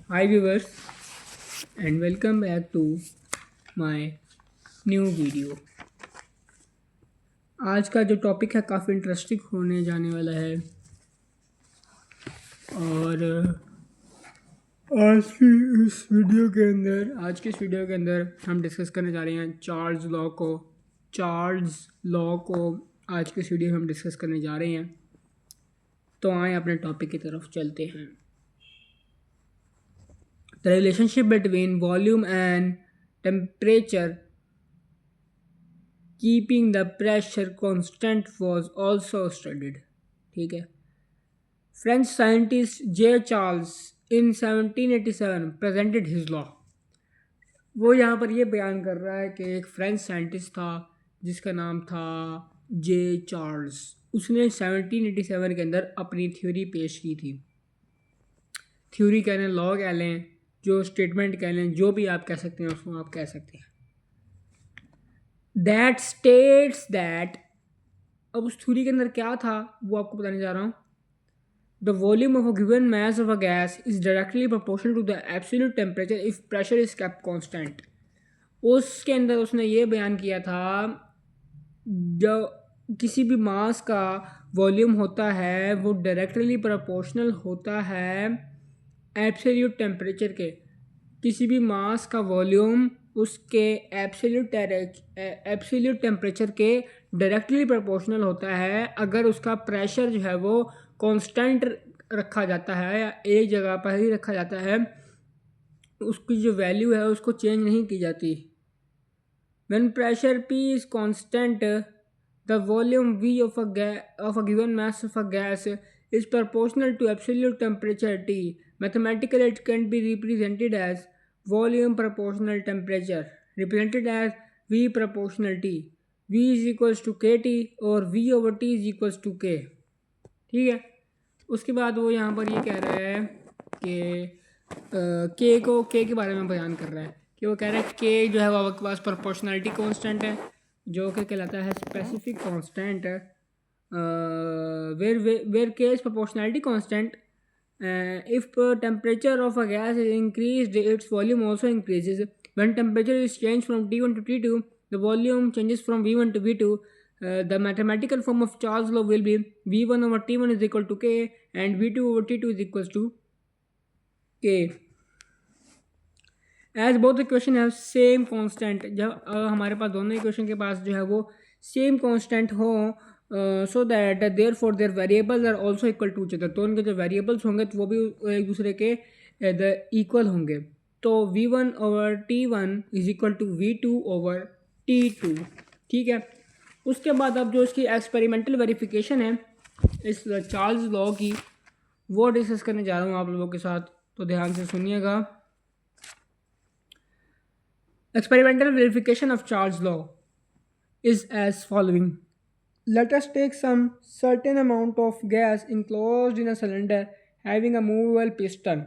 Hi viewers and welcome back to my new video। आज का जो टॉपिक है काफ़ी इंटरेस्टिंग होने जाने वाला है और आज की इस वीडियो के अंदर हम डिस्कस करने जा रहे हैं चार्ल्स लॉ को आज की इस वीडियो में हम डिस्कस करने जा रहे हैं। तो आए अपने टॉपिक की तरफ चलते हैं। The relationship between volume and temperature keeping the pressure constant was also studied। ठीक है। फ्रेंच साइंटिस्ट जे चार्ल्स इन 1787 presented his law। वो यहाँ पर ये बयान कर रहा है कि एक फ्रेंच साइंटिस्ट था जिसका नाम था जे चार्ल्स। उसने 1787 के अंदर अपनी थ्योरी पेश की थी। थ्योरी कह लें, लॉ कह लें, जो स्टेटमेंट कह लें, जो भी आप कह सकते हैं उसको आप कह सकते हैं। दैट स्टेट्स दैट, अब उस थ्योरी के अंदर क्या था वो आपको बताने जा रहा हूँ। The volume of a given mass of a gas is directly proportional to the absolute temperature if pressure is kept constant. उसके अंदर उसने ये बयान किया था जो किसी भी मास का वॉल्यूम होता है वो डायरेक्टली प्रोपोर्शनल होता है एब्सोल्यूट टेम्परेचर के। किसी भी मास का वॉल्यूम उसके एब्सोल्यूट टेम्परेचर के डायरेक्टली प्रोपोर्शनल होता है अगर उसका प्रेशर जो है वो कांस्टेंट रखा जाता है या एक जगह पर ही रखा जाता है, उसकी जो वैल्यू है उसको चेंज नहीं की जाती। When pressure P is constant, the volume V of a given mass of a gas is proportional to absolute temperature T. Mathematically, it can be represented as volume proportional temperature, represented as V proportional T. V is equals to KT और V over T is equals to K। ठीक है। उसके बाद वो यहाँ पर ये कह रहा है कि के के बारे में बयान कर रहा है कि वो कह रहा है के जो है वो आपके पास प्रोपोर्शनलिटी कांस्टेंट है जो कि कहलाता है स्पेसिफिक कांस्टेंट। वेयर के is proportionality constant if temperature of a gas is increased its volume also increases. When temperature is change from T1 to T2 the volume changes from V1 to V2। The mathematical form of Charles' law will be V1 over T1 is equal to K and V2 over T2 is equals to K। As both equation have same constant, जब हमारे पास दोनों equation के पास जो है वो same constant हो so that therefore their variables are also equal to each other, तो उनके जो वेरिएबल्स होंगे तो वो भी एक दूसरे के इक्वल होंगे। तो V1 over T1 is equal to V2 over T2। ठीक है। उसके बाद अब जो इसकी एक्सपेरिमेंटल वेरिफिकेशन है इस चार्ल्स लॉ की वो डिस्कस करने जा रहा हूँ आप लोगों के साथ, तो ध्यान से सुनिएगा। Experimental verification of Charles' law is as following. Let us take some certain amount of gas enclosed in a cylinder having a movable piston.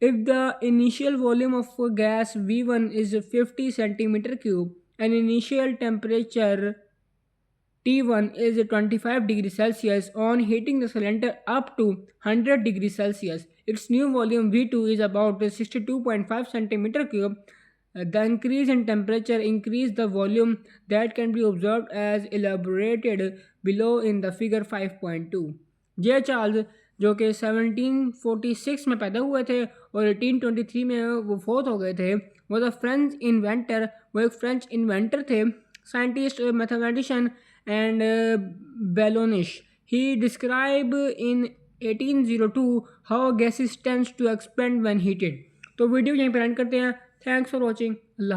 If the initial volume of gas V1 is 50 centimeter cube and initial temperature T1 is 25 degrees Celsius, on heating the cylinder up to 100 degrees Celsius, its new volume V2 is about 62.5 centimeter cube. The increase in temperature increase the volume that can be observed as elaborated below in the figure 5.2। J Charles जो कि 1746 में पैदा हुए थे और 1823 में वो फोत हो गए थे, वो द फ्रेंच इन्वेंटर, वो एक फ्रेंच इन्वेंटर थे, scientist, mathematician and balloonist. He describe in 1802 how gases tends to expand when heated. तो वीडियो यहीं पर एंड करते हैं। Thanks for watching. अल्लाह।